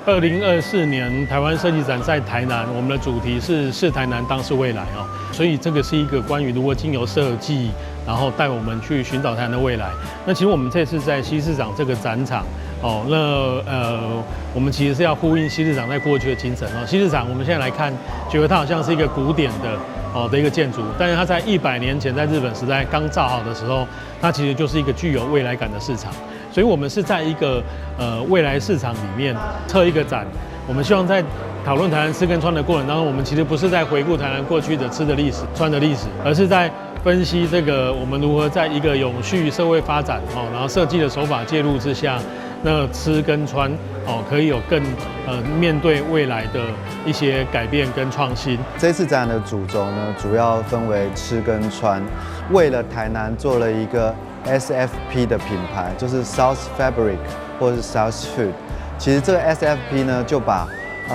2024年台湾设计展在台南，我们的主题是台南，当是未来哦。所以这个是一个关于如何经由设计，然后带我们去寻找台南的未来。那其实我们这次在西市场这个展场哦，我们其实是要呼应西市场在过去的精神哦。西市场我们现在来看，觉得它好像是一个古典的一个建筑，但是它在100年前在日本时代刚造好的时候，它其实就是一个具有未来感的市场。所以我们是在一个未来市场里面测一个展，我们希望在讨论台南吃跟穿的过程当中，我们其实不是在回顾台南过去的吃的历史、穿的历史，而是在分析这个我们如何在一个永续社会发展然后设计的手法介入之下，那吃跟穿可以有更面对未来的一些改变跟创新。这次展览的主轴呢，主要分为吃跟穿，为了台南做了一个 SFP 的品牌，就是 South Fabric 或者是 South Food。其实这个 SFP 呢，就把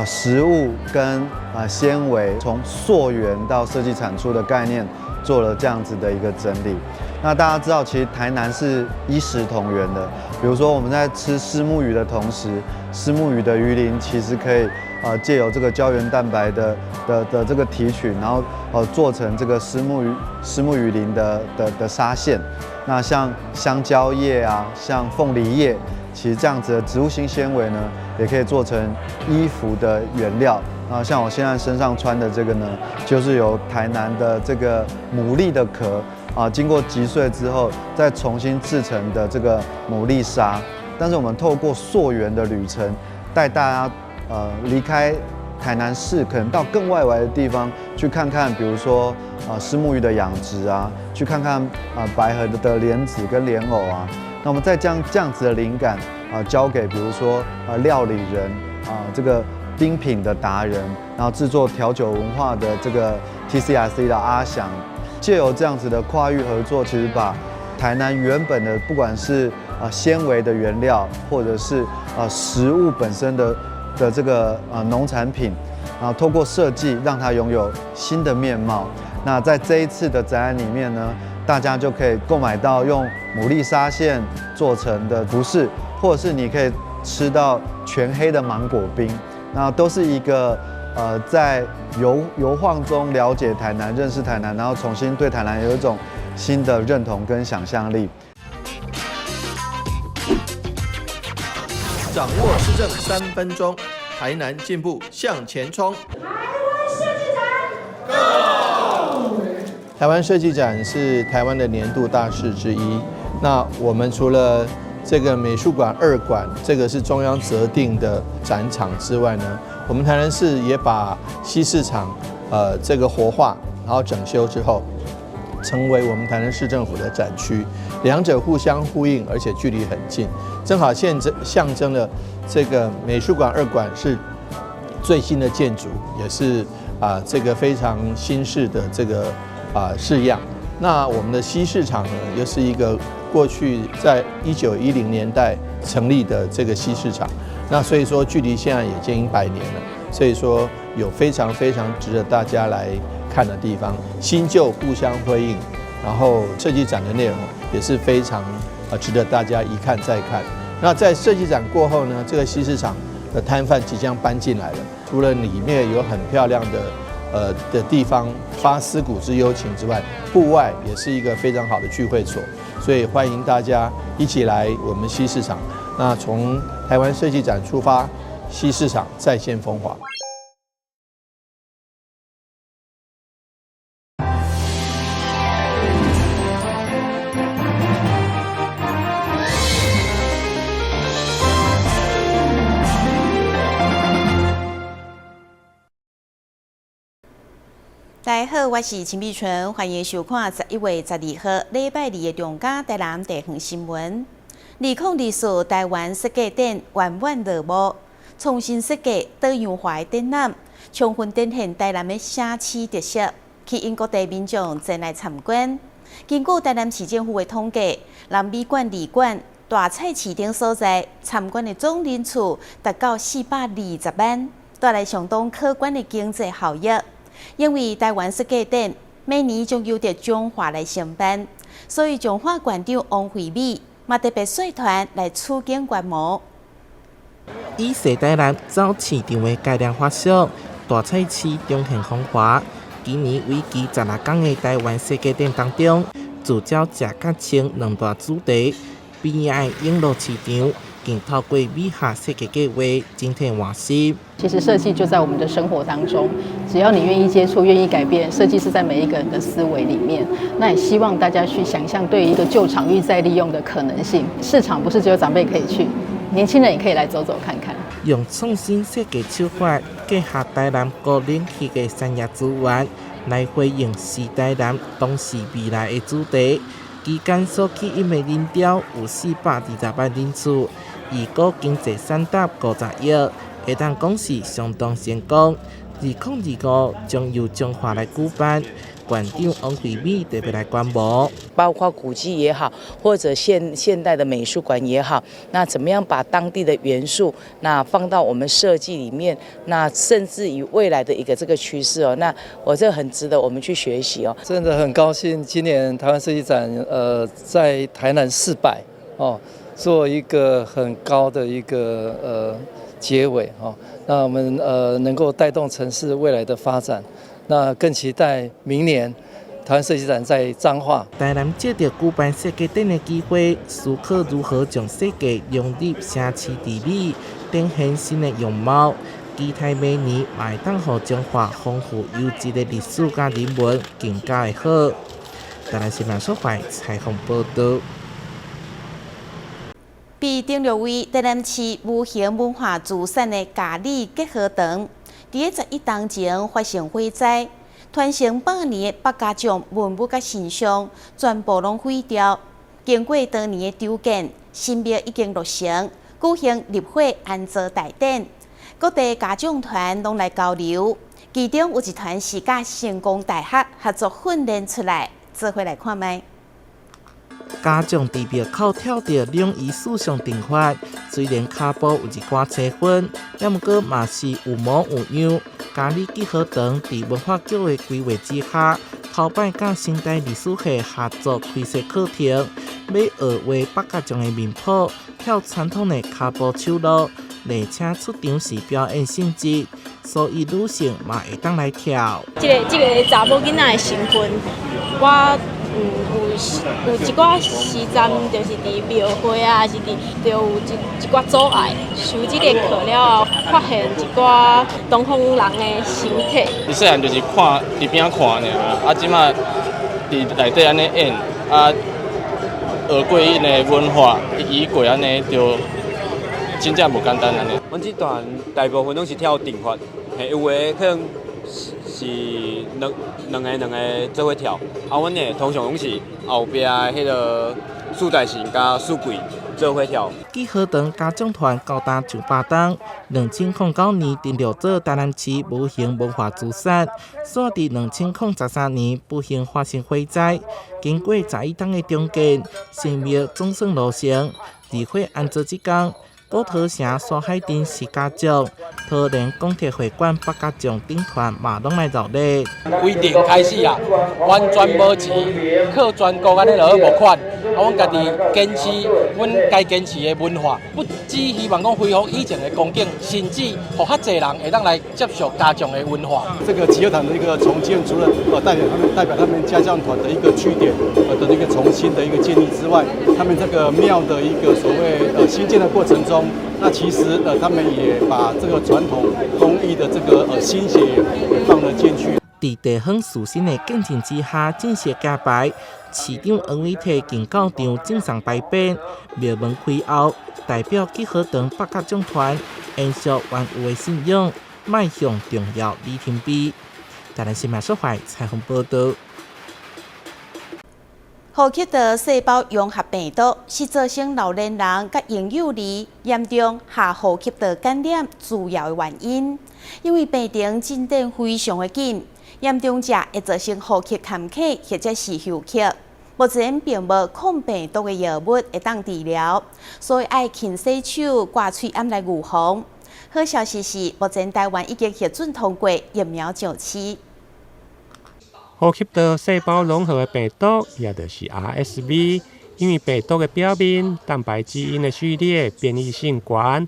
食物跟纤维从溯源到设计产出的概念做了这样子的一个整理。那大家知道，其实台南是衣食同源的。比如说我们在吃虱目鱼的同时，虱目鱼的鱼鳞其实可以借由这个胶原蛋白的这个提取，然后做成这个虱目鱼鳞的纱线。那像香蕉叶啊，像凤梨叶，其实这样子的植物性纤维呢，也可以做成衣服的原料。像我现在身上穿的这个呢，就是由台南的这个牡蛎的壳经过击碎之后，再重新制成的这个牡蛎纱。但是我们透过溯源的旅程，带大家离开台南市，可能到更外围的地方去看看，比如说虱目鱼的养殖啊，去看看白河的莲子跟莲藕啊。那我们再将这样子的灵感交给比如说料理人这个冰品的达人，然后制作调酒文化的这个 TCRC 的阿翔，借由这样子的跨域合作，其实把台南原本的不管是纤维的原料，或者是食物本身的这个农产品，然后透过设计让它拥有新的面貌。那在这一次的展览里面呢，大家就可以购买到用牡蛎纱线做成的服饰，或者是你可以吃到全黑的芒果冰，那都是一个在游晃中了解台南、认识台南，然后重新对台南有一种新的认同跟想象力。掌握施政3分钟，台南进步向前冲。台湾设计展是台湾的年度大事之一。那我们除了这个美术馆2馆，这个是中央择定的展场之外呢，我们台南市也把西市场这个活化，然后整修之后，成为我们台南市政府的展区，两者互相呼应，而且距离很近，正好象征了这个美术馆2馆是最新的建筑，也是这个非常新式的这个式样。那我们的西市场呢，又是一个过去在1910年代成立的这个西市场，那所以说距离现在也接近100年了，所以说有非常非常值得大家来看的地方，新旧互相辉映，然后设计展的内容也是非常值得大家一看再看。那在设计展过后呢，这个西市场的摊贩即将搬进来了，除了里面有很漂亮的地方发思古之幽情之外，户外也是一个非常好的聚会所，所以欢迎大家一起来我们西市场。那从台湾设计展出发，西市场再现风华。大家好，我是陈碧纯，欢迎收看11月12号礼拜2的中嘉台南地方新闻。2024台湾设计展圆满落幕，重新设计多样化的展览，充分展现台南的城市特色，吸引各地民众前来参观。经过台南市政府的统计，南美馆2馆、大菜市等所在参观的总人次达到420万，带来相当可观的经济效益。因为台湾设计展每年将由着中华来承办，所以中华馆长王惠美嘛特别率团来促进观摩。以世代人走市场的概念发想，大菜市中现风华。今年为期16天的台湾世界展当中，聚焦食甲穿两大主题，边仔的永乐市场，更透过美学设计计划整体换新。其实设计就在我们的生活当中，只要你愿意接触、愿意改变，设计是在每一个人的思维里面。那也希望大家去想象对一个旧场域再利用的可能性。市场不是只有长辈可以去，年轻人也可以来走走看看。用创新设计手法，结合台南高人气的产业资源，来回应时代人重视未来的主题。期间所起音的人潮有420万人次，预估经济产值50亿，会当讲是相当成功。2025将由中华来举办。馆长王惠美特别来观摩，包括古迹也好，或者现代的美术馆也好，那怎么样把当地的元素那放到我们设计里面，那甚至于未来的一个这个趋势哦，那我这很值得我们去学习哦。真的很高兴，今年台湾设计展在台南400哦，做一个很高的一个结尾哦，那我们能够带动城市未来的发展。那更期待明年台湾设计展在彰化。台南借着举办设计展的机会，思考如何将设计融入城市治理，展现新的样貌。期待明年也当互中华丰富优质的历史甲人文更加的好。台南新闻所在采访报道。被订阅为台南市无形文化资产的嘉里结合堂。伫11当前发生火灾，传承100年的百家奖文物甲神像全部拢毁掉。经过多年的修建，神庙已经落成，举行入伙安坐大典。各地家长团拢来交流，其中有一团是甲成功大学合作训练出来，做伙来看卖。家长伫庙口跳着两仪四象定法，虽然骹步有一寡青粉，也毋过嘛是有模有样。嘉里结合堂伫文化局的规划之下，头摆甲现代历史系合作开设课程，要学画百家奖的面谱，跳传统的骹步手路，而且出场是表演性质，所以女性嘛会当来跳。这个查某囡仔的身份，我有一寡时阵就是伫庙会啊，还是就有一寡阻碍。修这个课了后，发现一寡东方人的形体。伊细汉就是看伫边看尔，即马伫内底安尼演，学过因的文化，移过安尼就真正无简单安尼。阮这团大部分拢是跳定法，有诶可能是两个做伙跳，阮呢通常拢是后壁迄个四大神甲四鬼做伙跳。结合堂家长团高达900档，2009年订入做台南市无形文化资产，煞伫2013年不幸发生火灾，经过11档的重建，神庙总算落成，入伙安坐一天。古桃城山海镇是家奖，桃园港铁会馆百家奖顶团嘛拢来热烈。规定开始啊，完全无钱，靠全国安尼落去募款。阮家己坚持阮该坚持的文化，不只希望讲恢复以前的光景，甚至让较侪人会当来接受家奖的文化。这个集合堂的一个重建，除了代表他们家将团的一个据点的一个重新的一个建立之外，他们这个庙的一个所谓新建的过程中，那其实他们也把这个传统工艺的这个心血也放了进去。伫地方士绅的见证之下，正式揭牌。市长王伟摕敬告场正常摆摆，庙门开后，代表结合堂百家奖团延续原有的信仰，迈向重要里程碑。台南新闻所在采访报道。呼吸道细胞融合病毒是造成老年人甲婴幼儿严重下呼吸道感染主要的原因，因为病情进展非常的紧。严重者会造成呼吸坎坷或者是休克。目前并无抗病毒的药物会当治疗，所以爱勤洗手、挂嘴掩来预防。好消息是，目前台湾已经核准通过疫苗上市。呼吸道细胞融合的病毒，也就是 RSV，因为病毒的表面蛋白基因的序列变异性高，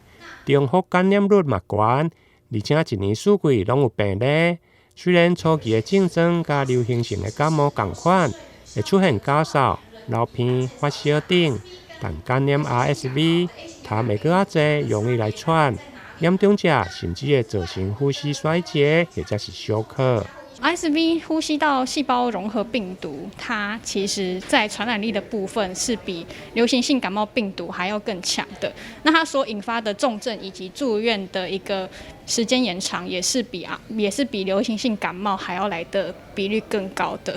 重复感染率嘛高，而且一年四季拢有病例。虽然初期的症状甲流行性的感冒同款，会出现咳嗽、流鼻、发烧等，但感染 RSV， 痰会搁较济，容易来喘，严重者甚至会造成呼吸衰竭或者是休克。RSV 呼吸道细胞融合病毒，它其实在传染力的部分是比流行性感冒病毒还要更强的。那它所引发的重症以及住院的一个时间延长，也是比流行性感冒还要来的比率更高的。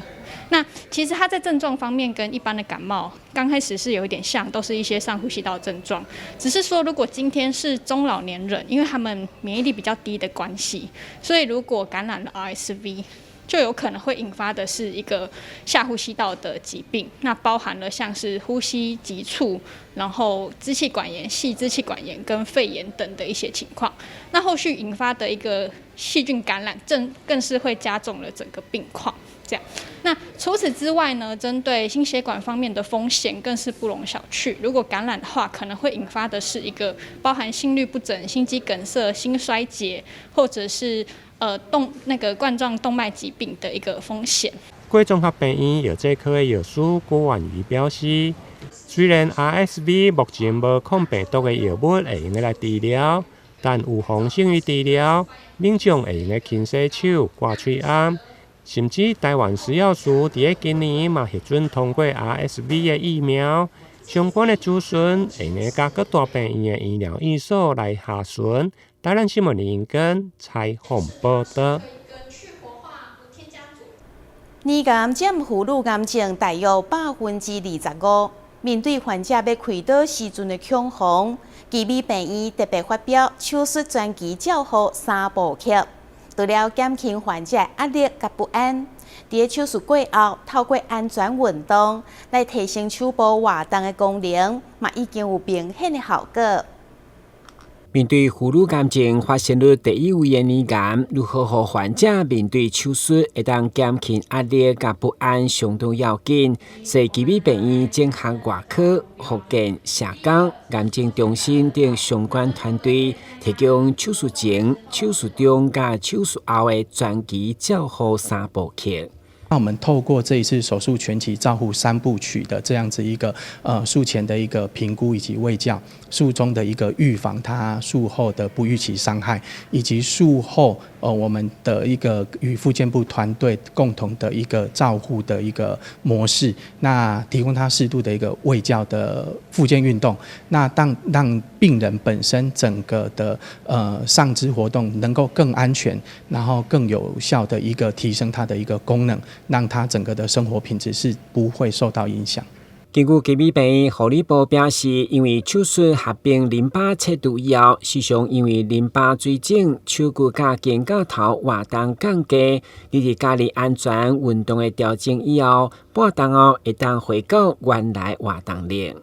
那其实它在症状方面跟一般的感冒刚开始是有一点像，都是一些上呼吸道症状。只是说，如果今天是中老年人，因为他们免疫力比较低的关系，所以如果感染了 RSV， 就有可能会引发的是一个下呼吸道的疾病，那包含了像是呼吸急促，然后支气管炎、细支气管炎跟肺炎等的一些情况。那后续引发的一个细菌感染症，更是会加重了整个病况。这样，那除此之外呢，针对心血管方面的风险更是不容小觑。如果感染的话，可能会引发的是一个包含心律不整、心肌梗塞、心衰竭，或者是冠状动脉疾病的一个风险。各综合病院药剂科的药师郭婉瑜表示，虽然 RSV 目前无抗病毒的药物会用来治疗，但预防胜于治疗，民众会用勤洗手、挂嘴暗。甚至台湾食药署伫今年嘛核准通过 RSV 的疫苗，相关的资讯会用甲各大病院的医疗院所来下询。台南新闻林根采访报道。年癌占妇女癌症大约25%。面对患者要开刀时阵的恐慌，奇美病院特别发表手术专机照护3部曲。除了减轻患者压力甲不安，在手术过后，透过安全运动来提升手部活动的功能，嘛已经有明显的效果。面对妇女癌症发生率第1位的年癌，如何让患者面对手术会当减轻压力甲不安相当要紧。是奇美病院整合外科、复健、社工、癌症中心等相关团队，提供手术前、手术中甲手术后的专机照护3部曲。那我们透过这一次手术全期照护3部曲的这样子一个术前的一个评估以及卫教，术中的一个预防它术后的不预期伤害，以及术后我们的一个与复健部团队共同的一个照护的一个模式，那提供它适度的一个卫教的复健运动，那让病人本身整个的上肢活动能够更安全，然后更有效的一个提升它的一个功能，让他整个的生活品质是不会受到影响。根据奇美病院护理部表示，因为手术合并淋巴切除以后，时常因为淋巴水肿、手骨甲肩胛头活动降低，你伫家里安全运动的调整以后，半动后会当回到原来活动量。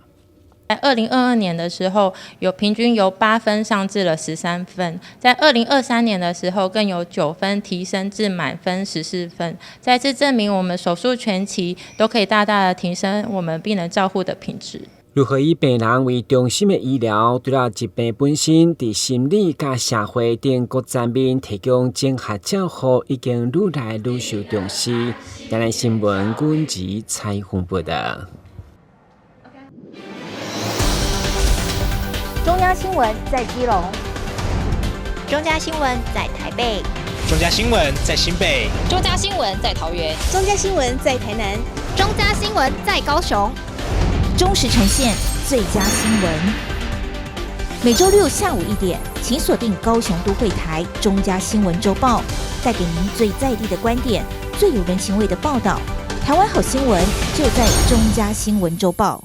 在2022年的时候，平均由8分上至了13分，在2023年的时候，更由9分提升至满分14分。再次证明，我们手术全期都可以大大的提升我们病人照护的品质。如何以病人为中心的医疗，除了疾病本身，在心理甲社会等各层面提供整合照护，已经愈来愈受重视。台南新闻阮吉采访报道。中央新闻在基隆，中嘉新闻在台北，中嘉新闻在新北，中嘉新闻在桃园，中嘉新闻在台南，中嘉新闻在高雄，忠实呈现最佳新闻。每周六下午1点，请锁定高雄都会台中嘉新闻周报，带给您最在地的观点，最有人情味的报道。台湾好新闻就在中嘉新闻周报。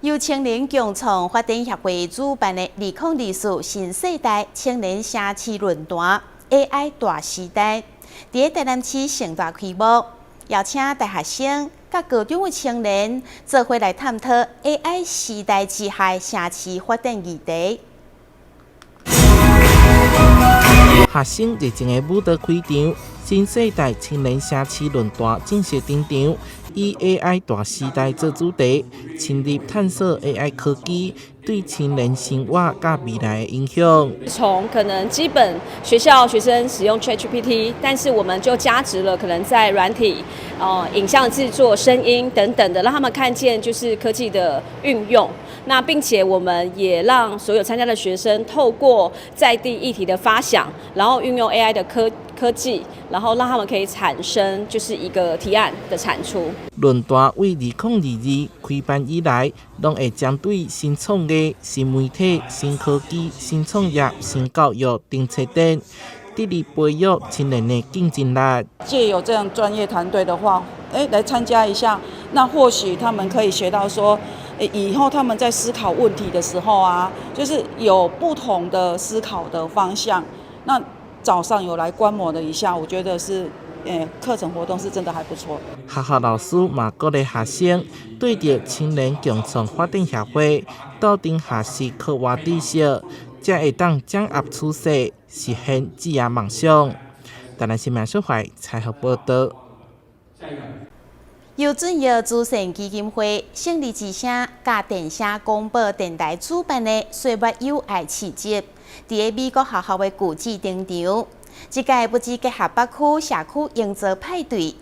由青年共创发展协会主办的2024新世代青年城市论坛 AI 大时代，在台南市盛大开幕，邀请大学生甲高中的青年做伙来探讨 AI 时代之下城市发展议题。学生热情的舞蹈开场，新世代青年城市论坛正式登场，以 AI 大时代做主题，深入探索 AI 科技对青年生活甲未来的影响。从可能基本学校学生使用 ChatGPT， 但是我们就加值了可能在软体、影像制作、声音等等的，让他们看见就是科技的运用。那并且我们也让所有参加的学生透过在地议题的发想，然后运用 AI 的科技，然后让他们可以产生就是一个提案的产出。论坛为2022开办以来，拢会针对新创业、新媒体、新科技、新创业、新教育等策展，致力培育青年的竞争力。借有这样专业团队的话，来参加一下，那或许他们可以学到说，以后他们在思考问题的时候啊，就是有不同的思考的方向。那早上有来观摩了一下，我觉得是，课程活动是真的还不错。学校老师嘛鼓励学生对着青年共创发展协会，斗阵学习课外知识，才会当掌握趋势，实现职业梦想。台南新闻社会采访报道。由准药慈善基金会成立之声甲电声广播电台主办的岁末友爱市集，伫美国学校的旧址登场。这届不止结合北区社区营造派对，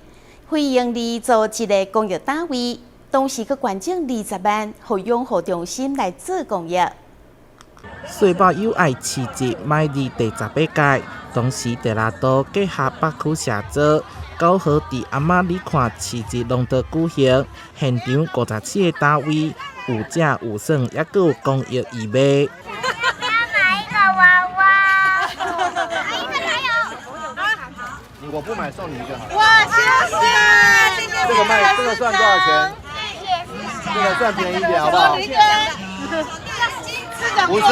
非营利做一个公益单位，同时佮捐赠20万，互养护中心来做公益。岁末友爱市集迈入第18届，同时第6度结合北区社组。9号伫阿妈你看市集隆重举行，现场57个单位，有食有耍，也佮有公益义卖。我不买送你一个好了。哇，谢谢！这个卖，这个算多少钱？这个算便宜一点好不好？50。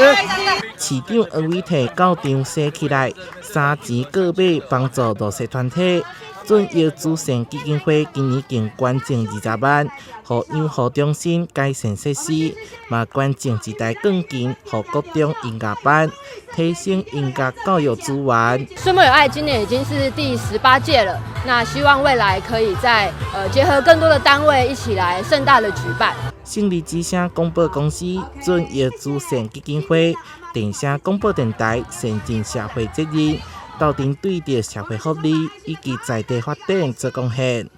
市长黄伟摕到场说起来，三钱各买帮助弱势团体。准药慈善基金会今年竟捐赠20万，互养护中心改善设施，嘛捐赠一台钢琴，互国中音乐班，提升音乐教育资源。岁末友爱今年已经是第18届了，那希望未来可以再结合更多的单位一起来盛大的举办。胜利之声广播公司、准药慈善基金会、电声广播电台善尽社会责任。斗阵对着社会福利以及在地发展做贡献。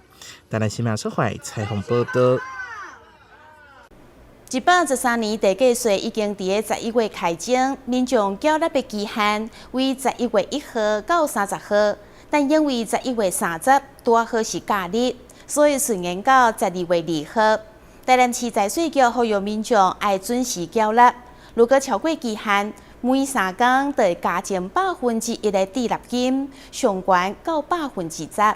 台南新闻社会采访报道。113年地价税已经伫个11月开征，民众缴纳的期限为11月1号到30号，但因为11月30拄好是假日，所以顺延到12月2号。台南市财税局呼吁民众爱准时缴纳，如果超过期限，每3天就会加征100%的滞纳金，上悬到10%。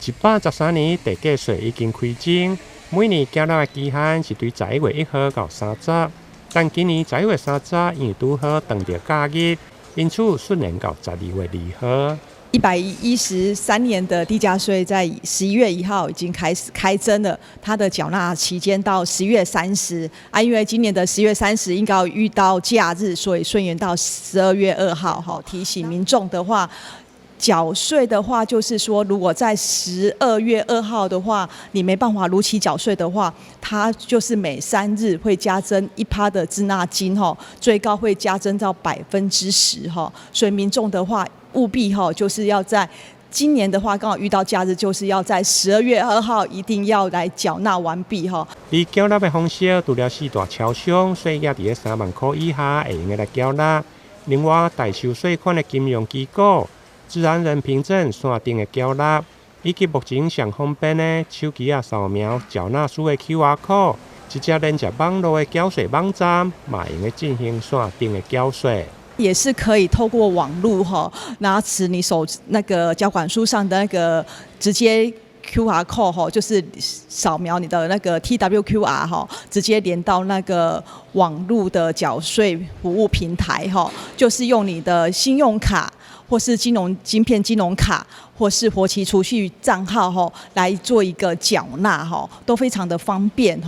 113年地价税已经开征，每年缴纳的期限是对11月1号到30，但今年11月30因为拄好碰到假日，因此顺延到12月2号。113年的地价税在11月1号已经开始开征了，它的缴纳期间到10月30啊，因为今年的10月30应该遇到假日，所以顺延到12月2号。好，提醒民众的话，缴税的话，就是说，如果在12月2号的话，你没办法如期缴税的话，它就是每3日会加征1%的滞纳金，最高会加征到10%，所以民众的话，务必就是要在今年的话，刚好遇到假日，就是要在12月2号一定要来缴纳完毕以缴纳的方式，除了4大超商税额伫3万块以下会用来缴纳，另外代收税款的金融机构、自然人凭证线顶的缴纳，以及目前上方便的手机扫描缴纳书的 QR code， 一只连接网络的缴税网站，嘛用来进行线顶的缴税。也是可以透过网路拿持你手那个缴款书上的那个直接 QR code 就是扫描你的那个 TWQR 直接连到那个网路的缴税服务平台就是用你的信用卡或是晶片金融卡，或是活期储蓄账号来做一个缴纳都非常的方便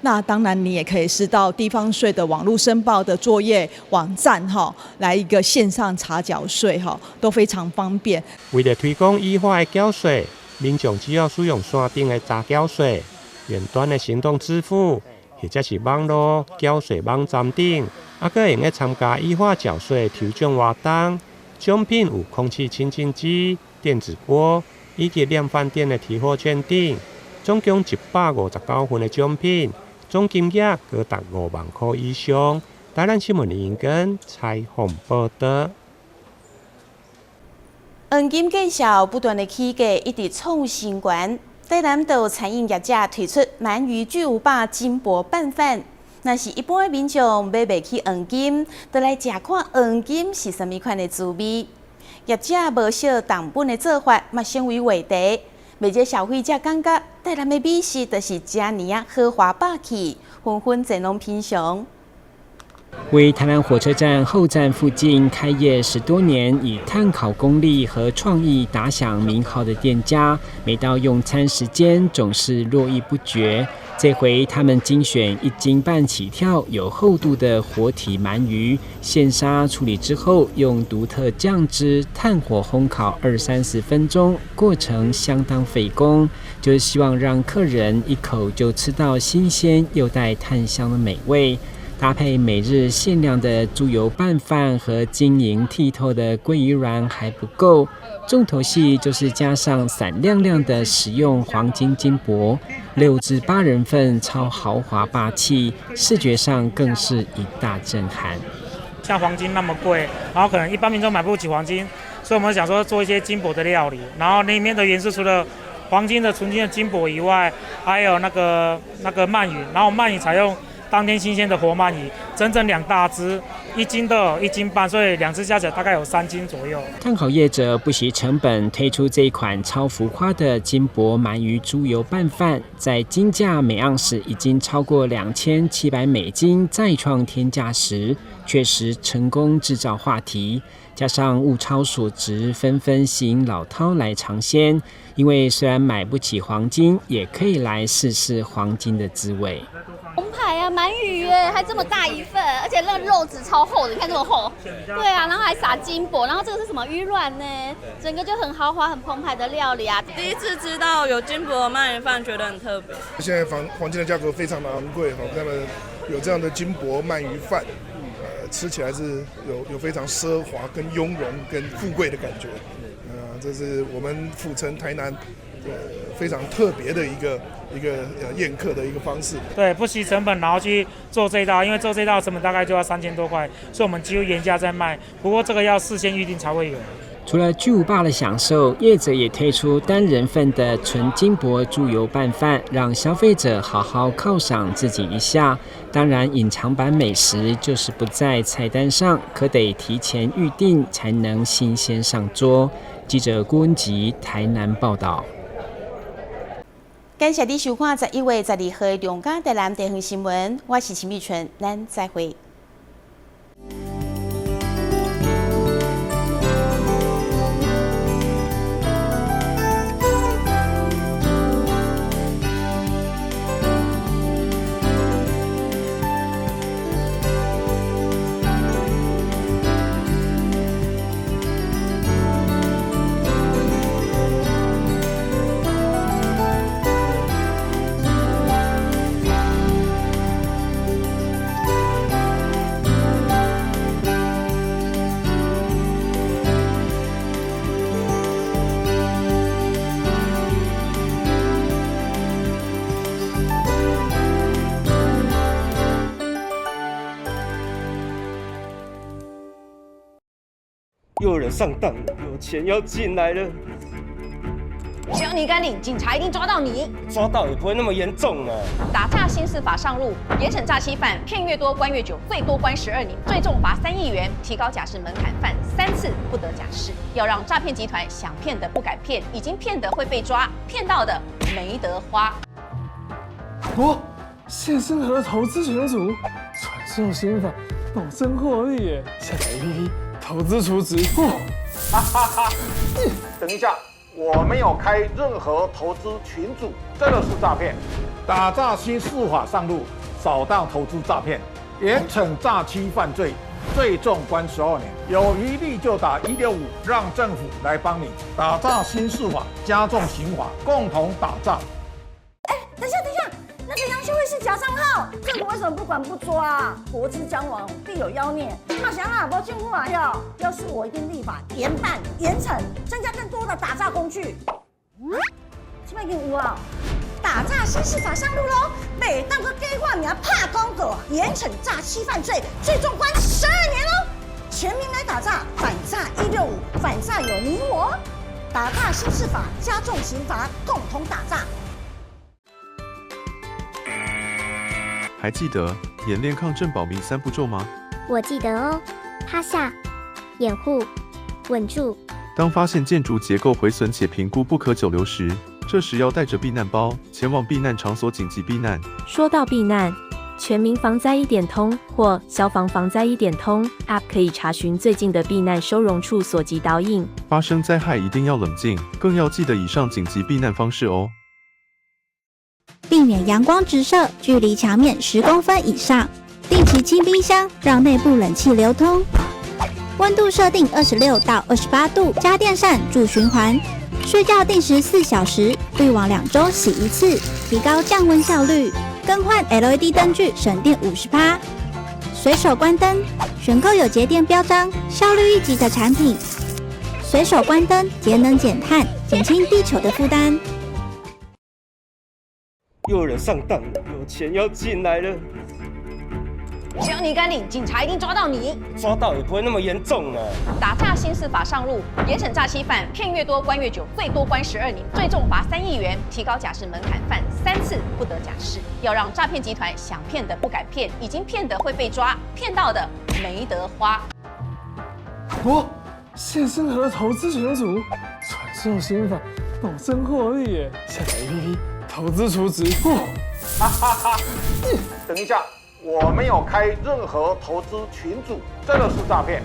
那当然你也可以是到地方税的网络申报的作业网站来一个线上查缴税都非常方便。为了推广依法的缴税，民众只要使用线顶的查缴税、远端的行动支付，或者是网络缴税网站顶，还可用参加依法缴税抽奖活动。奖品有空气清净机、电子锅以及量贩店的提货券等，总共159份的奖品，总金额高达5万块以上。台南新闻林根采访报道。黄金介绍不断的起价一直创新高，台南道餐饮业者推出鳗鱼巨无霸金箔拌饭。若是一般民众买袂起黄金，就来食看黄金是甚物款的滋味。业者无少重本的做法，嘛成为话题。未少消费者感觉台南的美食就是遮尼豪华霸气，纷纷前往品尝。为台南火车站后站附近开业10多年，以炭烤功力和创意打响名号的店家，每到用餐时间总是络绎不绝。这回他们精选1斤半起跳、有厚度的活体鳗鱼，现杀处理之后，用独特酱汁炭火烘烤20-30分钟，过程相当费工，就是希望让客人一口就吃到新鲜又带炭香的美味。搭配每日限量的猪油拌饭和晶莹剔透的鲑鱼卵还不够，重头戏就是加上闪亮亮的食用黄金金箔，6至8人份，超豪华霸气，视觉上更是一大震撼。像黄金那么贵，然后可能一般民众买不起黄金，所以我们想说做一些金箔的料理，然后里面的元素除了黄金的纯金的金箔以外，还有那个鳗鱼，然后鳗鱼采用当天新鲜的活鳗鱼，整整2大只，1斤都有1斤半，所以2只加起来大概有3斤左右。炭烤业者不惜成本推出这一款超浮夸的金箔鳗鱼猪油拌饭，在金价每盎司已经超过2700美金，再创天价时，确实成功制造话题。加上物超所值，纷纷吸引老饕来尝鲜。因为虽然买不起黄金，也可以来试试黄金的滋味。红牌啊，鳗鱼耶，还这么大一份，而且那个肉质超厚的，你看这么厚。对啊，然后还撒金箔，然后这个是什么鱼卵呢？整个就很豪华、很澎湃的料理啊。第一次知道有金箔鳗鱼饭，觉得很特别。现在黄金的价格非常的昂贵哈，那么有这样的金箔鳗鱼饭，吃起来是有非常奢华、跟雍容、跟富贵的感觉。这是我们府城台南非常特别的一个宴客的一个方式。对，不惜成本然后去做这一道，因为做这道成本大概就要3000多块，所以我们几乎原价在卖。不过这个要事先预定才会有。除了巨无霸的享受，业者也推出单人份的纯金箔猪油拌饭，让消费者好好犒赏自己一下。当然，隐藏版美食就是不在菜单上，可得提前预定才能新鲜上桌。记者郭文吉台南报道。感谢你收看11月12号的中嘉台南地方新闻，我是陈美纯，咱再会。又有人上当了，有钱要进来了。只要你敢领，警察一定抓到你。抓到也不会那么严重啊。打诈新司法上路，严惩诈欺犯，骗越多关越久，最多关12年，最重罚3亿元，提高假释门槛，犯3次不得假释。要让诈骗集团想骗的不敢骗，已经骗的会被抓，骗到的没得花。现身河的投资群组，传授心法，保证获利耶！下载APP。投资储值，等一下，我没有开任何投资群组，这个是诈骗。打诈新4法上路，扫荡投资诈骗，严惩诈欺犯罪，最重关12年。有疑虑就打165，让政府来帮你。打诈新4法，加重刑罚，共同打诈。等一下，那个杨秀慧是假账号，政府为什么不管不抓啊？国之将亡，必有妖孽。那想啊，不进步啊要是我一定立法严办严惩，增加更多的打诈工具。这边有啊，打诈新4法上路喽！每当个给我名怕公狗，严惩诈欺犯罪，最重关12年喽！全民来打诈，反诈165，反诈有你我。打诈新4法，加重刑罚，共同打诈。还记得演练抗震保密3步骤吗？我记得哦，趴下、掩护、稳住。当发现建筑结构毁损且评估不可久留时，这时要带着避难包前往避难场所紧急避难。说到避难，全民防灾1点通或消防防灾1点通 App 可以查询最近的避难收容处所及导引。发生灾害一定要冷静，更要记得以上紧急避难方式哦。避免阳光直射，距离墙面10公分以上。定期清冰箱，让内部冷气流通。温度设定26到28度，家电扇助循环。睡觉定时4小时，滤网2周洗1次，提高降温效率。更换 LED 灯具，省电50%。随手关灯，选购有节电标章、效率1级的产品。随手关灯，节能减碳，减轻地球的负担。又有人上当了，有钱要进来了。只要你敢领，警察一定抓到你。抓到也不会那么严重啊。打诈新4法上路，严惩诈欺犯，骗越多关越久，最多关12年，最重罚3亿元，提高假释门槛，犯3次不得假释。要让诈骗集团想骗的不敢骗，已经骗的会被抓，骗到的没得花。现身和投资群组，传授心法，保证获利耶！下载 APP。投资储值，等一下，我没有开任何投资群组，这个是诈骗。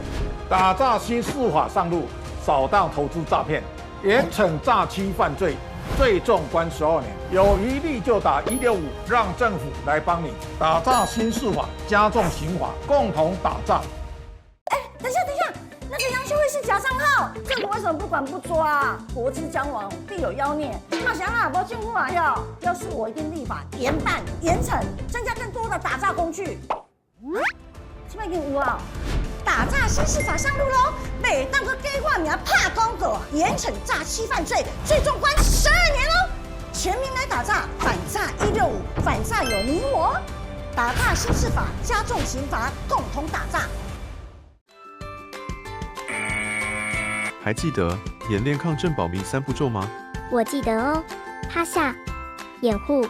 打诈新4法上路，扫荡投资诈骗，严惩诈欺犯罪，最重关12年。有疑虑就打165，让政府来帮你。打诈新4法，加重刑罚，共同打诈。等一下，那个杨秀慧是假账号，政府为什么不管不抓啊？国之将亡，必有妖孽。那想啊，不进步啊要是我一定立法严办严惩，增加更多的打诈工具。这边有啊，打诈新4法上路喽！每当个给我名怕公狗，严惩诈欺犯罪，最重关12年喽！全民来打诈，反诈165，反诈有你我。打诈新4法，加重刑罚，共同打诈。还记得演练抗震保密3步骤吗？我记得哦，趴下、掩护、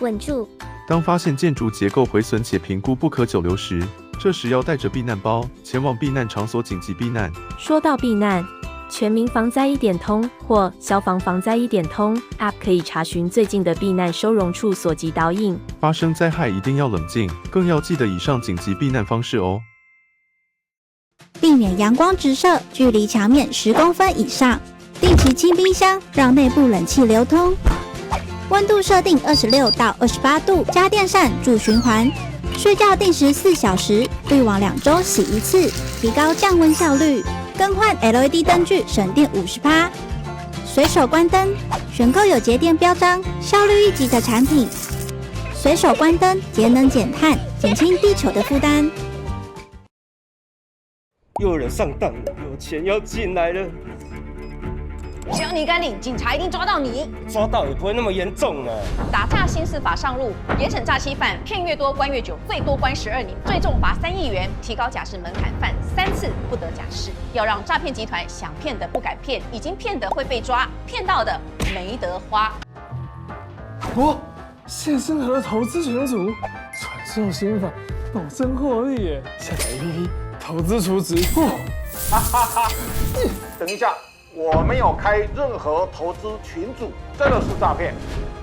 稳住。当发现建筑结构毁损且评估不可久留时，这时要带着避难包前往避难场所紧急避难。说到避难，全民防灾1点通或消防防灾1点通 App 可以查询最近的避难收容处所及导引。发生灾害一定要冷静，更要记得以上紧急避难方式哦。避免阳光直射，距离墙面10公分以上。定期清冰箱，让内部冷气流通。温度设定26到28度，家电扇助循环。睡觉定时4小时，滤网2周洗1次，提高降温效率。更换 LED 灯具，省电50%。随手关灯，选购有节电标章、效率1级的产品。随手关灯，节能减碳，减轻地球的负担。又有人上当了，有钱要进来了。只要你敢领，警察一定抓到你。抓到也不会那么严重啊。打诈新4法上路，严惩诈欺犯，骗越多关越久，最多关12年，最重罚3亿元，提高假释门槛，犯3次不得假释。要让诈骗集团想骗的不敢骗，已经骗的会被抓，骗到的没得花。现身和投资群组，传授心法，保证获利耶！下载 APP。投资储值，等一下，我没有开任何投资群组，这个是诈骗。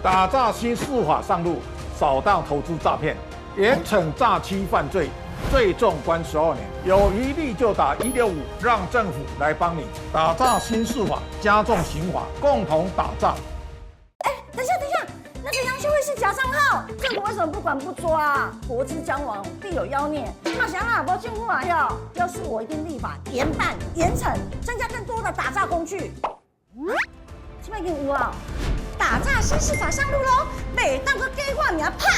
打诈新4法上路，扫荡投资诈骗，严惩诈欺犯罪，最重关12年。有疑虑就打165，让政府来帮你打诈新释法，加重刑罚，共同打诈。等一下，那个杨秀慧是假账号，政府为什么不管不抓啊？国之将亡，必有妖孽。那想啊，不政府啊要是我一定立法严办严惩，增加更多的打诈工具。这边已经有啊，打诈新释法上路喽，北当个计划名拍。